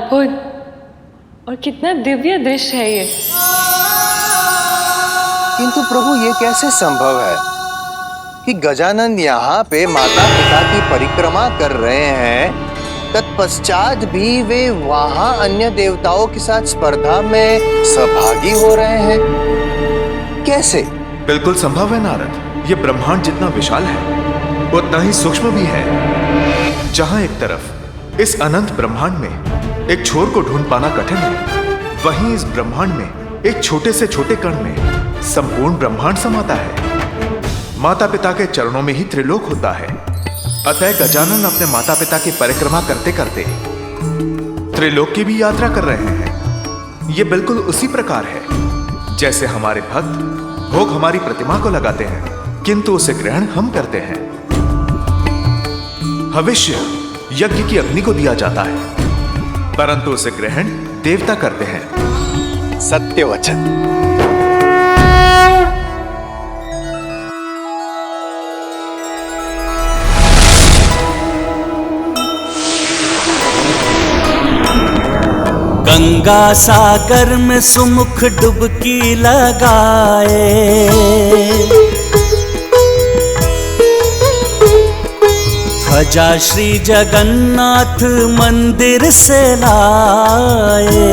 अद्भुत और कितना दिव्य दृश्य है ये। किंतु प्रभु ये कैसे संभव है कि गजानन यहाँ पे माता पिता की परिक्रमा कर रहे हैं, तत्पश्चात भी वे वहां अन्य देवताओं के साथ स्पर्धा में सहभागी हो रहे हैं? कैसे? बिल्कुल संभव है नारद। ये ब्रह्मांड जितना विशाल है उतना ही सूक्ष्म भी है। जहां एक तरफ इस अनंत ब्रह्मांड में एक छोर को ढूंढ पाना कठिन है, वहीं इस ब्रह्मांड में एक छोटे से छोटे कण में संपूर्ण ब्रह्मांड समाता है। माता पिता के चरणों में ही त्रिलोक होता है। अतः गजानन अपने माता पिता की परिक्रमा करते करते त्रिलोक की भी यात्रा कर रहे हैं। ये बिल्कुल उसी प्रकार है जैसे हमारे भक्त भोग हमारी प्रतिमा को लगाते हैं, किंतु उसे ग्रहण हम करते हैं। भविष्य यज्ञ की अग्नि को दिया जाता है, परंतु उसे ग्रहण देवता करते हैं। सत्य वचन। गंगा सागर में सुमुख डुबकी लगाए, ध्वजा श्री जगन्नाथ मंदिर से लाए।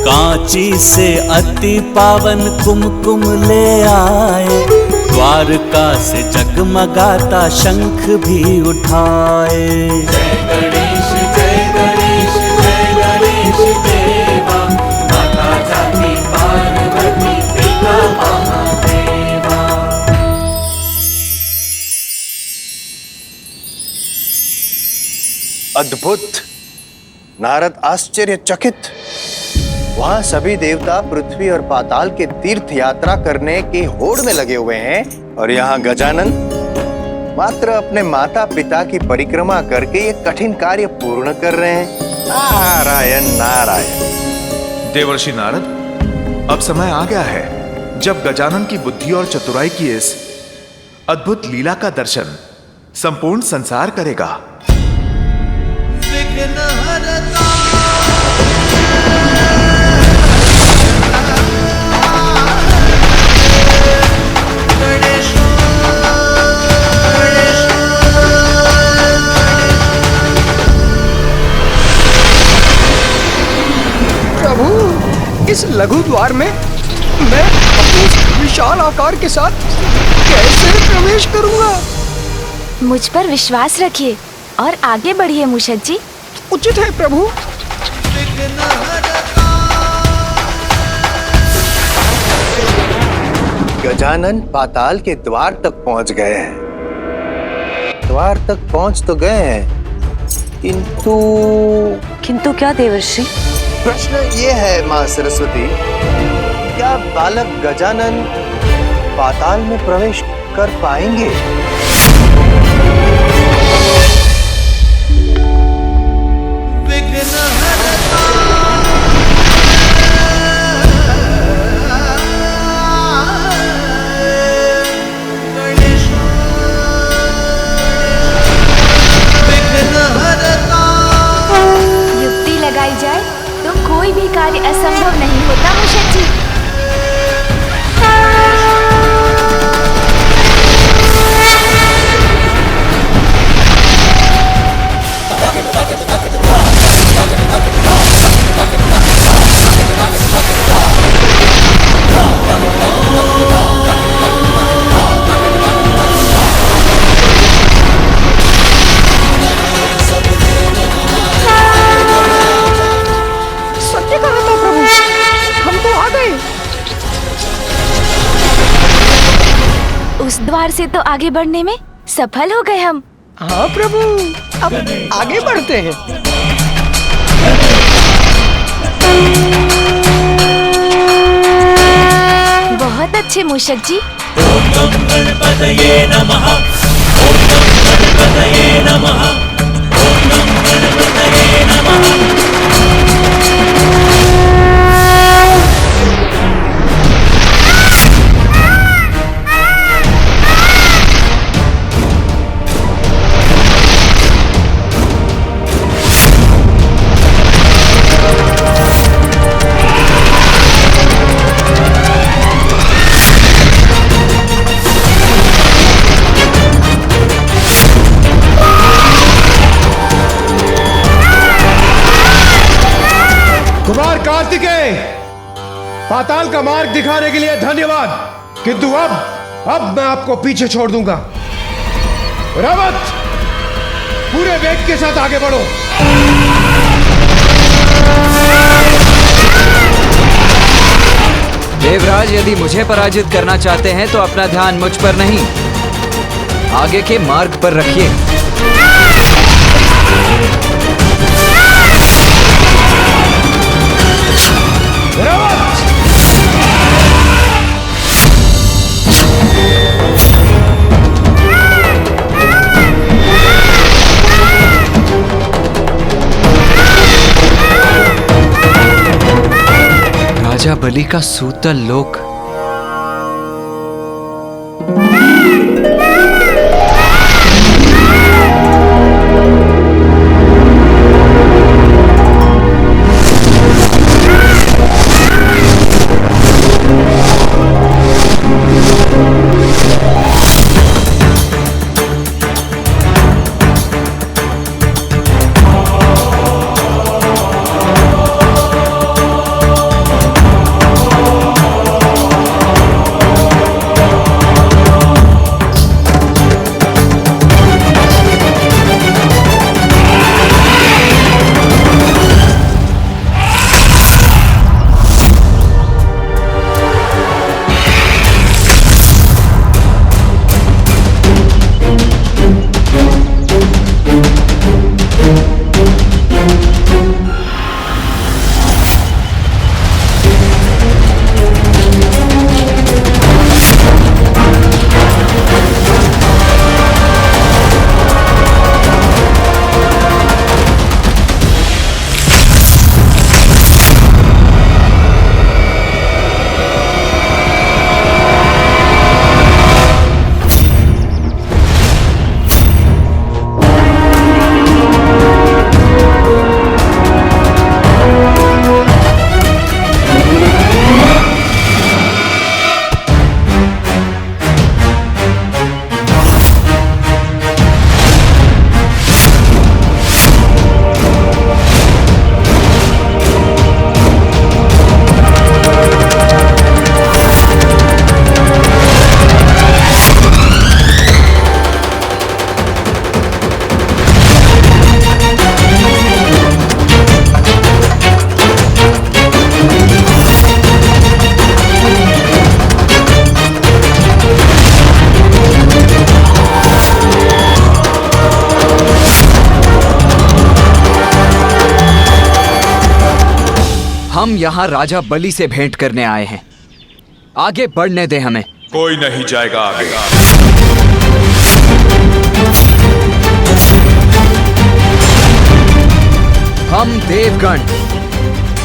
कांची से अति पावन कुमकुम ले आए, द्वारका से जगमगाता शंख भी उठाए। जय गणेश जय गणेश जय गणेश देवा, माता जाति पार्वती पिता महादेवा। अद्भुत! नारद आश्चर्यचकित। वहां सभी देवता पृथ्वी और पाताल के तीर्थ यात्रा करने की होड़ में लगे हुए हैं, और यहाँ गजानन मात्र अपने माता पिता की परिक्रमा करके ये कठिन कार्य पूर्ण कर रहे हैं। नारायण नारायण। देवर्षि नारद, अब समय आ गया है जब गजानन की बुद्धि और चतुराई की इस अद्भुत लीला का दर्शन संपूर्ण संसार करेगा। इस लघु द्वार में मैं अपने विशाल आकार के साथ कैसे प्रवेश करूंगा? मुझ पर विश्वास रखिए और आगे बढ़िए मूषक जी। उचित है प्रभु। गजानन पाताल के द्वार तक पहुंच गए हैं। द्वार तक पहुंच तो गए हैं, किंतु क्या देवर्षि? प्रश्न ये है मां सरस्वती, क्या बालक गजानन पाताल में प्रवेश कर पाएंगे? युक्ति लगाई जाए तो कोई भी कार्य असंभव नहीं होता मूषक जी। सत्य कहा था प्रभु, हम तो आ गए। उस द्वार से तो आगे बढ़ने में सफल हो गए हम। हाँ प्रभु, अब आगे बढ़ते हैं। बहुत अच्छे मूषक जी। ओम नमः गणपतये नमः। ओम नमः गणपतये नमः। ओम नमः गणपतये नमः। कार्तिकेय, पाताल का मार्ग दिखाने के लिए धन्यवाद, किंतु अब मैं आपको पीछे छोड़ दूंगा। रावत, पूरे वेग के साथ आगे बढ़ो। देवराज, यदि मुझे पराजित करना चाहते हैं तो अपना ध्यान मुझ पर नहीं, आगे के मार्ग पर रखिए। राजा बलि का सूतल लोक। हम यहाँ राजा बलि से भेंट करने आए हैं, आगे बढ़ने दे हमें। कोई नहीं जाएगा आगे। हम देवगण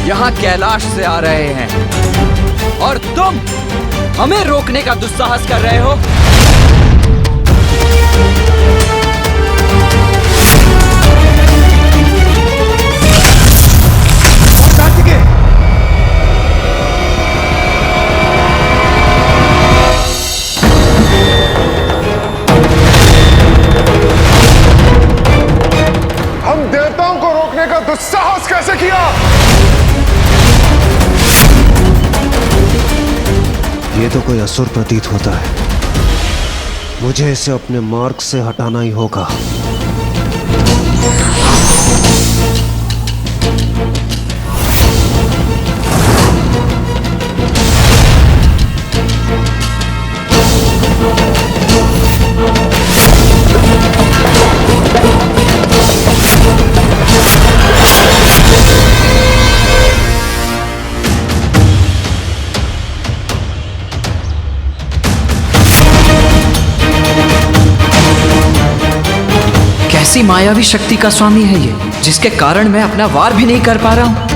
यहाँ कैलाश से आ रहे हैं और तुम हमें रोकने का दुस्साहस कर रहे हो। हम देवताओं को रोकने का दुस्साहस कैसे किया? ये तो कोई असुर प्रतीत होता है, मुझे इसे अपने मार्ग से हटाना ही होगा। कैसी मायावी शक्ति का स्वामी है ये, जिसके कारण मैं अपना वार भी नहीं कर पा रहा हूं।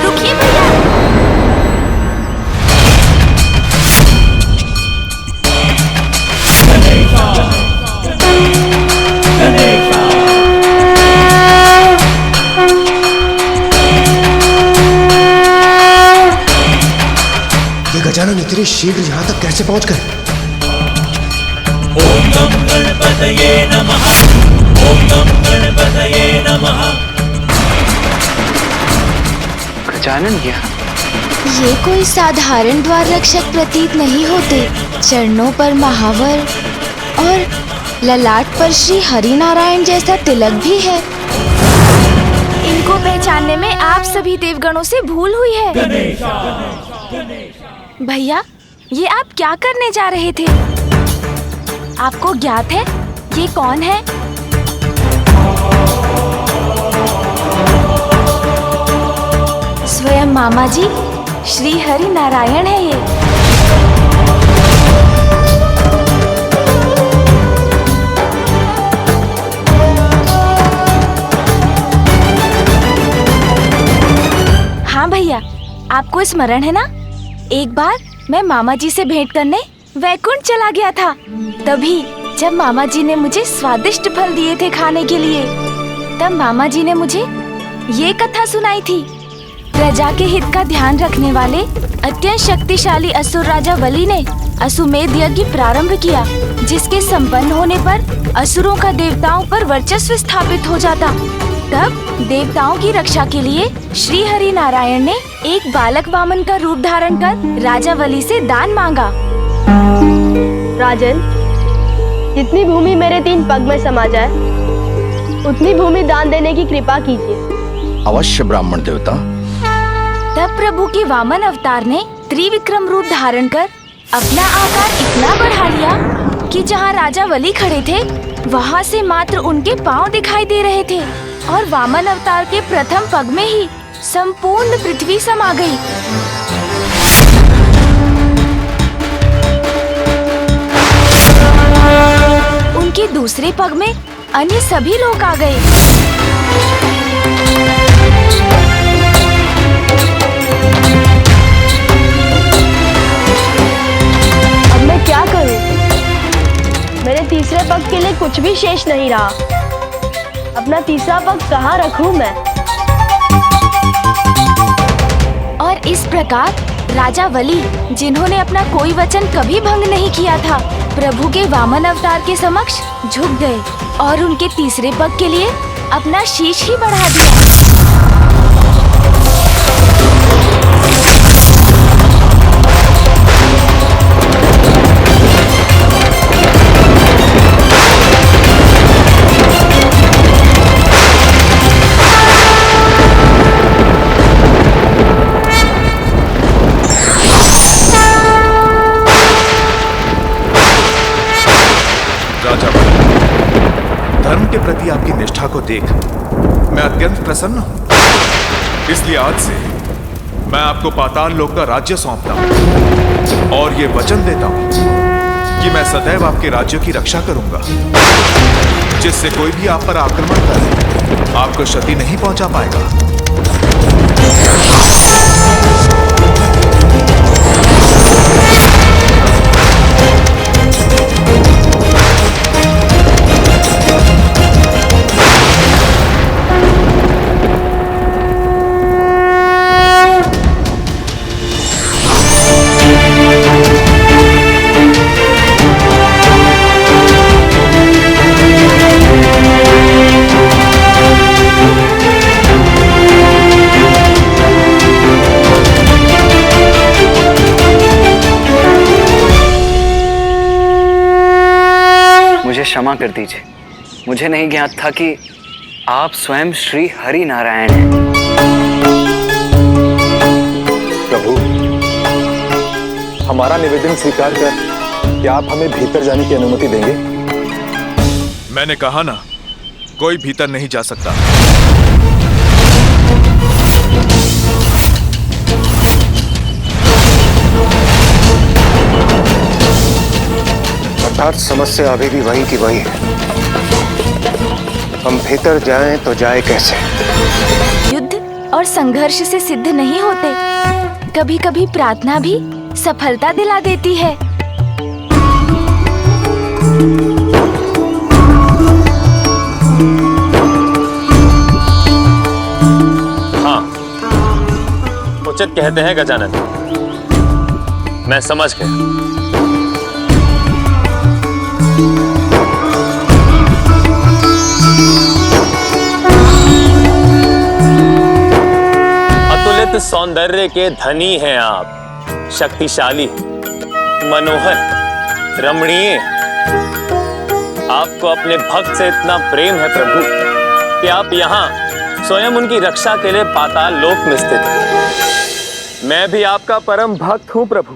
रुकिए भैया। ये गजानन इतनी शीघ्र यहाँ तक कैसे पहुँच गए? ॐ गं गणपतये नमः। ॐ गं गणपतये नमः। गजानन ये कोई साधारण द्वार रक्षक प्रतीत नहीं होते। चरणों पर महावर और ललाट पर श्री हरि नारायण जैसा तिलक भी है। इनको पहचानने में आप सभी देवगणों से भूल हुई है। भैया, ये आप क्या करने जा रहे थे? आपको ज्ञात है ये कौन है? स्वयं मामा जी श्री हरि नारायण है ये। हाँ भैया, आपको स्मरण है ना, एक बार मैं मामा जी से भेंट करने वैकुंठ चला गया था। तभी जब मामा जी ने मुझे स्वादिष्ट फल दिए थे खाने के लिए, तब मामा जी ने मुझे ये कथा सुनाई थी। प्रजा के हित का ध्यान रखने वाले अत्यंत शक्तिशाली असुर राजा बलि ने अश्वमेध यज्ञ प्रारंभ किया, जिसके संपन्न होने पर असुरों का देवताओं पर वर्चस्व स्थापित हो जाता। तब देवताओं की रक्षा के लिए श्री हरि नारायण ने एक बालक वामन का रूप धारण कर राजा बलि से दान मांगा। राजन, जितनी भूमि मेरे 3 पग में समा जाए, उतनी भूमि दान देने की कृपा कीजिए। अवश्य ब्राह्मण देवता। तब प्रभु के वामन अवतार ने त्रिविक्रम रूप धारण कर अपना आकार इतना बढ़ा लिया कि जहाँ राजा बलि खड़े थे, वहाँ से मात्र उनके पाँव दिखाई दे रहे थे, और वामन अवतार के प्रथम पग में ही संपूर्ण पृथ्वी समा गई। उनके दूसरे पग में अन्य सभी लोग आ गए। अब मैं क्या करूं? मेरे तीसरे पग के लिए कुछ भी शेष नहीं रहा। अपना तीसरा पग कहाँ रखूं मैं? और इस प्रकार राजा बलि, जिन्होंने अपना कोई वचन कभी भंग नहीं किया था, प्रभु के वामन अवतार के समक्ष झुक गए और उनके तीसरे पग के लिए अपना शीश ही बढ़ा दिया। धर्म के प्रति आपकी निष्ठा को देख मैं अत्यंत प्रसन्न हूं। इसलिए आज से मैं आपको पाताल लोक का राज्य सौंपता हूं और ये वचन देता हूं कि मैं सदैव आपके राज्य की रक्षा करूंगा, जिससे कोई भी आप पर आक्रमण करे आपको क्षति नहीं पहुंचा पाएगा। क्षमा कर दीजिए, मुझे नहीं ज्ञात था कि आप स्वयं श्री हरि नारायण हैं। प्रभु, हमारा निवेदन स्वीकार कर क्या आप हमें भीतर जाने की अनुमति देंगे? मैंने कहा ना, कोई भीतर नहीं जा सकता। अर्थात समस्या अभी भी वही की वही है। हम भीतर जाएं तो जाए कैसे? युद्ध और संघर्ष से सिद्ध नहीं होते। कभी कभी प्रार्थना भी सफलता दिला देती है। हाँ, उचित कहते हैं गजानन। मैं समझ गया। अतुलित सौंदर्य के धनी हैं आप, शक्तिशाली, मनोहर, रमणीय। आपको अपने भक्त से इतना प्रेम है प्रभु कि आप यहाँ स्वयं उनकी रक्षा के लिए पाताल लोक में स्थित हैं। मैं भी आपका परम भक्त हूँ प्रभु।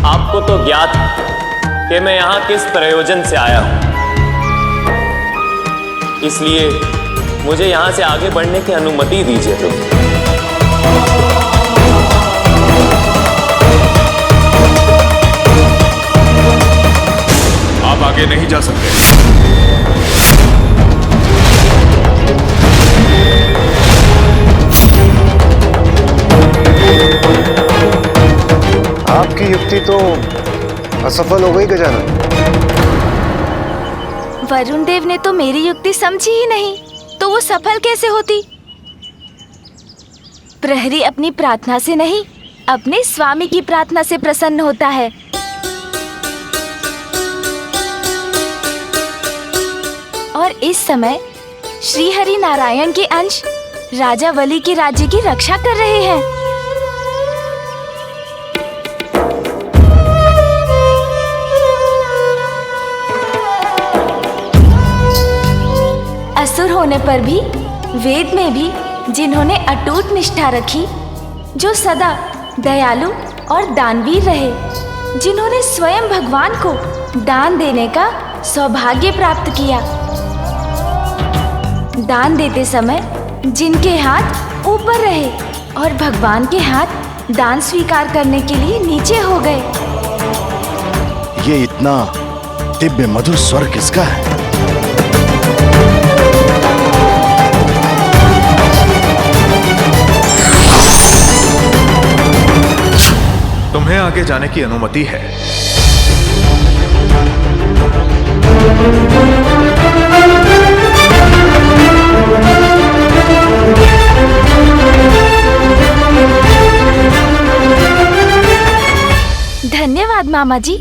आपको तो ज्ञात है कि मैं यहाँ किस प्रयोजन से आया हूँ, इसलिए मुझे यहाँ से आगे बढ़ने की अनुमति दीजिए प्रभु। आप आगे नहीं जा सकते। आपकी युक्ति तो असफल हो गई गजानन। वरुण देव ने तो मेरी युक्ति समझी ही नहीं, तो वो सफल कैसे होती? प्रहरी अपनी प्रार्थना से नहीं, अपने स्वामी की प्रार्थना से प्रसन्न होता है। और इस समय श्री हरि नारायण के अंश राजा वली के राज्य की रक्षा कर रहे हैं। असुर होने पर भी वेद में भी जिन्होंने अटूट निष्ठा रखी, जो सदा दयालु और दानवीर रहे, जिन्होंने स्वयं भगवान को दान देने का सौभाग्य प्राप्त किया, दान देते समय जिनके हाथ ऊपर रहे और भगवान के हाथ दान स्वीकार करने के लिए नीचे हो गए। ये इतना दिव्य मधुर स्वर किसका है? तुम्हें आगे जाने की अनुमति है। धन्यवाद मामा जी।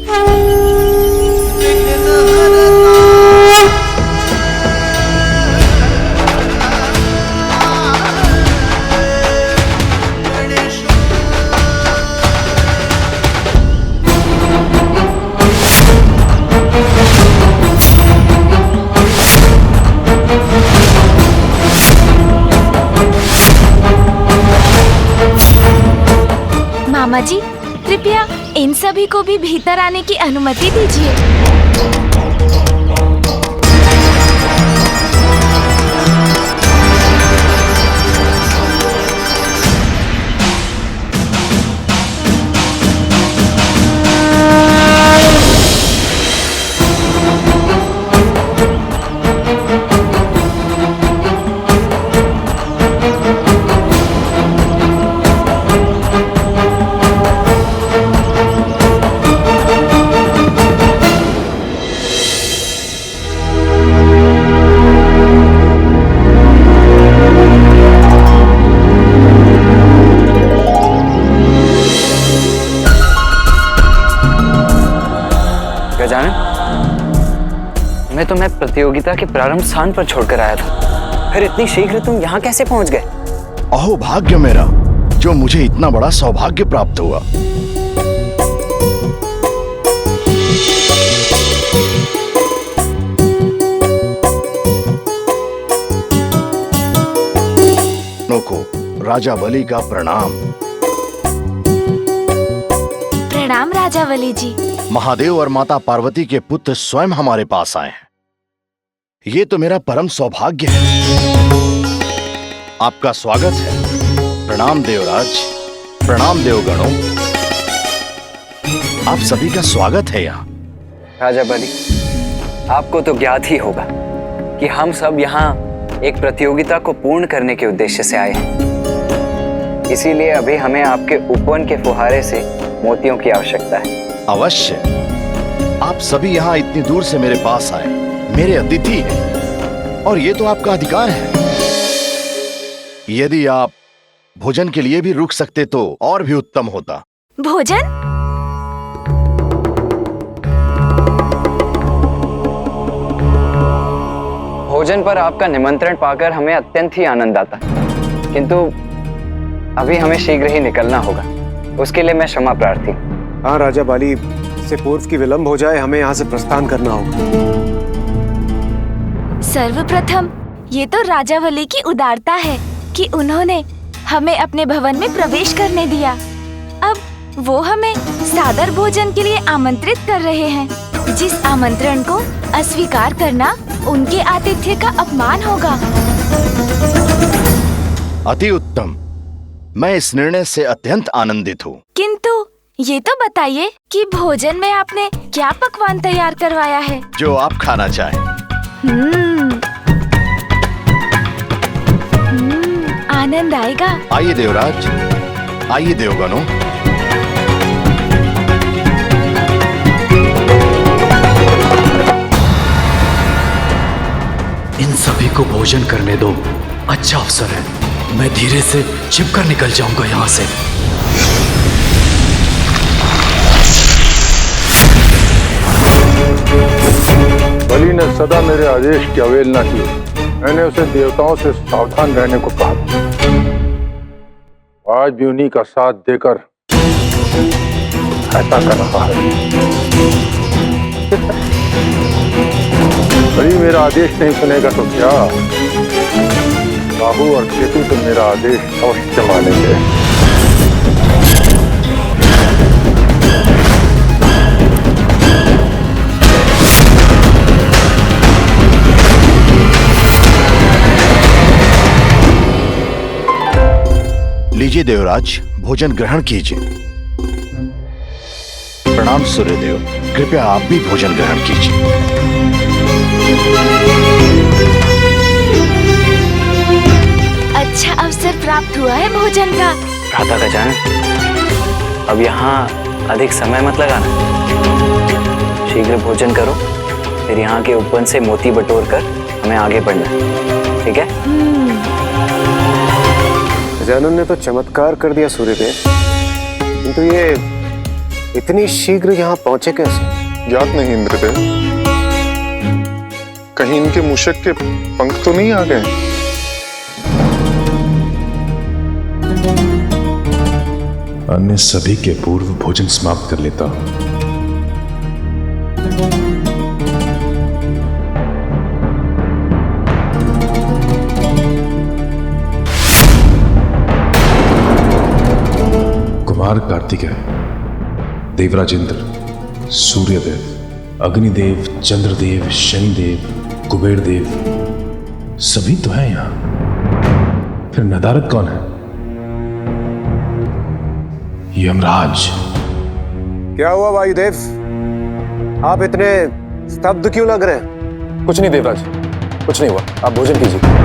मामा जी, कृपया इन सभी को भी भीतर आने की अनुमति दीजिए। मैं तुम्हें प्रतियोगिता के प्रारंभ स्थान पर छोड़कर आया था, फिर इतनी शीघ्र तुम यहाँ कैसे पहुँच गए? अहो भाग्य मेरा, जो मुझे इतना बड़ा सौभाग्य प्राप्त हुआ। को राजा वली का प्रणाम। प्रणाम राजा वली जी। महादेव और माता पार्वती के पुत्र स्वयं हमारे पास आए हैं। ये तो मेरा परम सौभाग्य है। आपका स्वागत है। प्रणाम देवराज, प्रणाम देवगणों। आप सभी का स्वागत है यहाँ। राजा बलि, आपको तो ज्ञात ही होगा कि हम सब यहाँ एक प्रतियोगिता को पूर्ण करने के उद्देश्य से आए हैं। इसीलिए अभी हमें आपके उपवन के फुहारे से मोतियों की आवश्यकता है। अवश्य। आप सभी यहाँ इतनी दूर से मेरे पास आए, मेरे अतिथि हैं, और ये तो आपका अधिकार है। यदि आप भोजन के लिए भी रुक सकते तो और भी उत्तम होता। भोजन? भोजन पर आपका निमंत्रण पाकर हमें अत्यंत ही आनंद आता, किंतु अभी हमें शीघ्र ही निकलना होगा। उसके लिए मैं क्षमा प्रार्थी। हाँ राजा बाली, इससे पूर्व की विलंब हो जाए, हमें यहाँ से प्रस्थान करना होगा। सर्वप्रथम ये तो राजा बलि की उदारता है कि उन्होंने हमें अपने भवन में प्रवेश करने दिया। अब वो हमें सादर भोजन के लिए आमंत्रित कर रहे हैं, जिस आमंत्रण को अस्वीकार करना उनके आतिथ्य का अपमान होगा। अति उत्तम। मैं इस निर्णय से अत्यंत आनंदित हूँ। किंतु ये तो बताइए कि भोजन में आपने क्या पकवान तैयार करवाया है? जो आप खाना चाहें। आनंद आएगा। आइए देवराज, आइए देवगणों। इन सभी को भोजन करने दो। अच्छा अवसर है, मैं धीरे से छिपकर निकल जाऊंगा यहाँ से। बलि ने सदा मेरे आदेश की अवहेलना की। मैंने उसे देवताओं से सावधान रहने को कहा। आज भी उन्हीं का साथ देकर ऐसा कर रहा है। बलि मेरा आदेश नहीं सुनेगा तो क्या, राहु और केतु तो मेरा आदेश अवश्य मानेंगे। लीजिए देवराज, भोजन ग्रहण कीजिए। प्रणाम सूर्यदेव, कृपया आप भी भोजन ग्रहण कीजिए। अच्छा अवसर प्राप्त हुआ है भोजन का। भ्राता गजानन, अब यहाँ अधिक समय मत लगाना। शीघ्र भोजन करो, फिर यहाँ के उपवन से मोती बटोर कर हमें आगे बढ़ना है, ठीक है? गजानन ने तो चमत्कार कर दिया सूर्यदेव, किंतु ये इतनी शीघ्र यहाँ पहुंचे कैसे? ज्ञात नहीं इंद्रदेव। कहीं इनके मूषक के पंख तो नहीं आ गए? अन्य सभी के पूर्व भोजन समाप्त कर लेता हूं। कुमार कार्तिकेय, देवराज इंद्र, सूर्यदेव, अग्निदेव, चंद्रदेव, शनिदेव, कुबेर देव, सभी तो हैं यहां। फिर नदारद कौन है? यमराज। क्या हुआ वायुदेव, आप इतने स्तब्ध क्यों लग रहे हैं? कुछ नहीं देवराज, कुछ नहीं हुआ। आप भोजन कीजिए।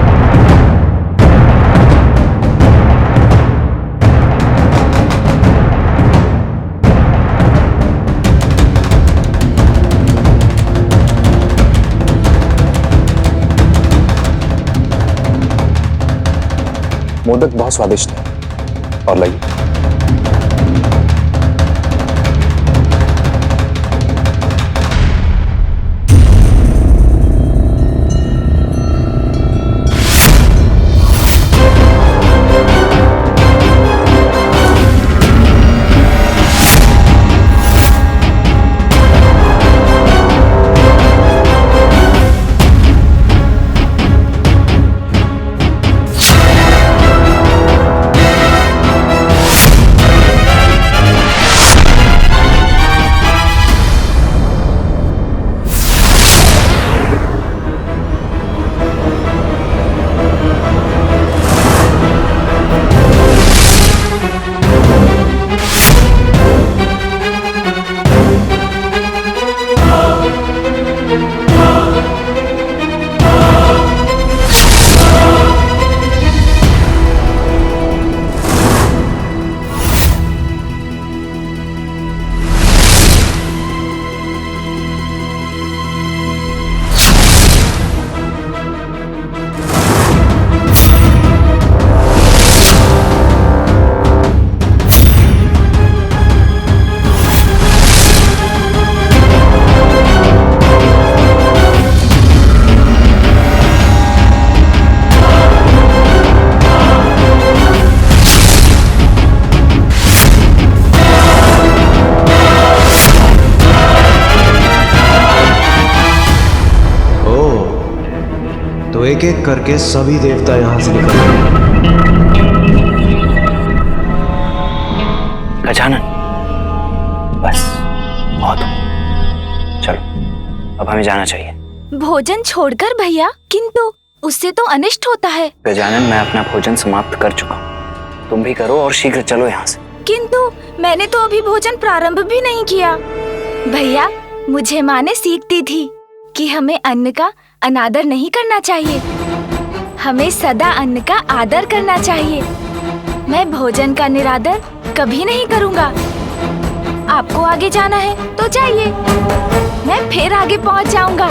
मोदक बहुत स्वादिष्ट है, और लाइए। तो एक एक करके सभी देवता यहां से निकल गए। गजानन, बस बहुत हो। चलो अब हमें जाना चाहिए। भोजन छोड़कर भैया, किंतु उससे तो अनिष्ट होता है। गजानन, मैं अपना भोजन समाप्त कर चुका हूँ, तुम भी करो और शीघ्र चलो यहाँ से। किंतु मैंने तो अभी भोजन प्रारंभ भी नहीं किया। भैया, मुझे माँ ने सीख दी थी कि हमें अन्न का अनादर नहीं करना चाहिए, हमें सदा अन्न का आदर करना चाहिए। मैं भोजन का निरादर कभी नहीं करूँगा। आपको आगे जाना है तो जाइए, मैं फिर आगे पहुँच जाऊँगा।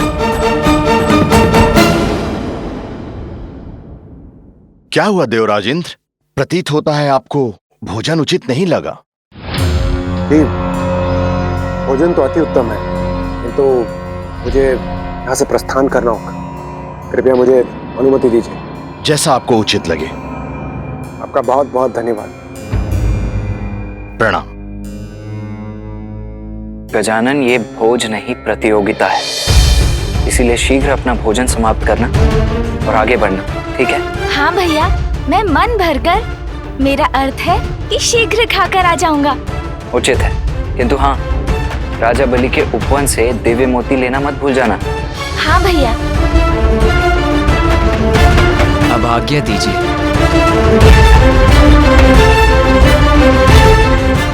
क्या हुआ देवराज इंद्र? प्रतीत होता है आपको भोजन उचित नहीं लगा। देव, भोजन तो अति उत्तम है, किंतु मुझे यहाँ से प्रस्थान करना होगा। कृपया मुझे अनुमति दीजिए। जैसा आपको उचित लगे। आपका बहुत बहुत धन्यवाद। प्रणाम। गजानन, ये भोज नहीं प्रतियोगिता है, इसीलिए शीघ्र अपना भोजन समाप्त करना और आगे बढ़ना, ठीक है? हाँ भैया, मैं मन भरकर, मेरा अर्थ है कि शीघ्र खाकर आ जाऊंगा। उचित है, किंतु हाँ, राजा बलि के उपवन से दिव्य मोती लेना मत भूल जाना। हाँ भैया। अब आज्ञा दीजिए।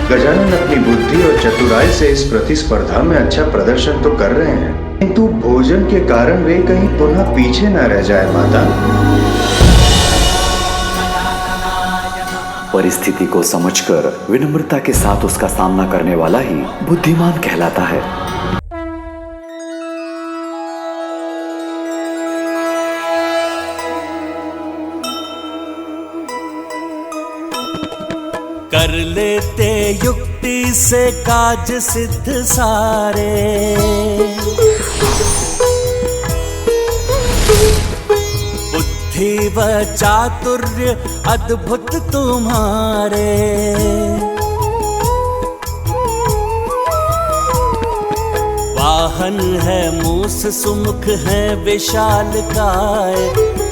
गजानन अपनी बुद्धि और चतुराई से इस प्रतिस्पर्धा में अच्छा प्रदर्शन तो कर रहे हैं, किंतु भोजन के कारण वे कहीं पुनः पीछे न रह जाए माता। परिस्थिति को समझकर विनम्रता के साथ उसका सामना करने वाला ही बुद्धिमान कहलाता है। कर लेते युक्ति से काज सिद्ध सारे, बुद्धि व चातुर्य अद्भुत तुम्हारे। वाहन है मूस, सुमुख है विशाल काय,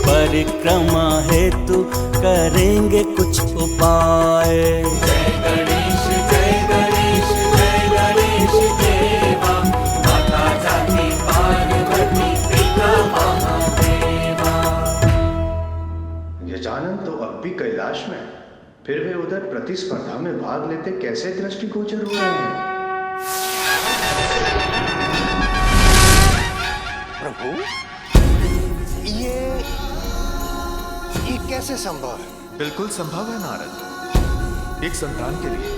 परिक्रमा हेतु करेंगे कुछ उपाय। जय गणेश जय गणेश जय गणेश देवा, माता जाति पार्वती पिता महादेवा। गजानन तो अब भी कैलाश में, फिर वे उधर प्रतिस्पर्धा में भाग लेते कैसे दृष्टिगोचर हुए हैं? प्रभु, ये कैसे संभव है? बिल्कुल संभव है नारद। एक संतान के लिए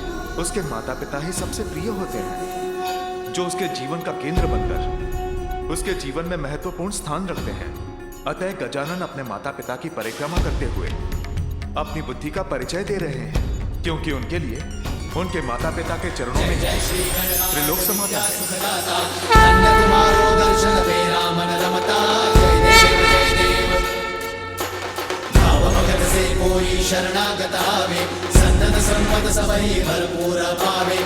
उसके माता पिता ही सबसे प्रिय होते हैं, जो उसके जीवन का केंद्र बनकर उसके जीवन में महत्वपूर्ण स्थान रखते हैं। अतः गजानन अपने माता पिता की परिक्रमा करते हुए अपनी बुद्धि का परिचय दे रहे हैं, क्योंकि उनके लिए उनके माता पिता के चरणों में त्रिलोक समाता कोई शरणागत आवे, सन्नत संपद सबही भरपूर पावे।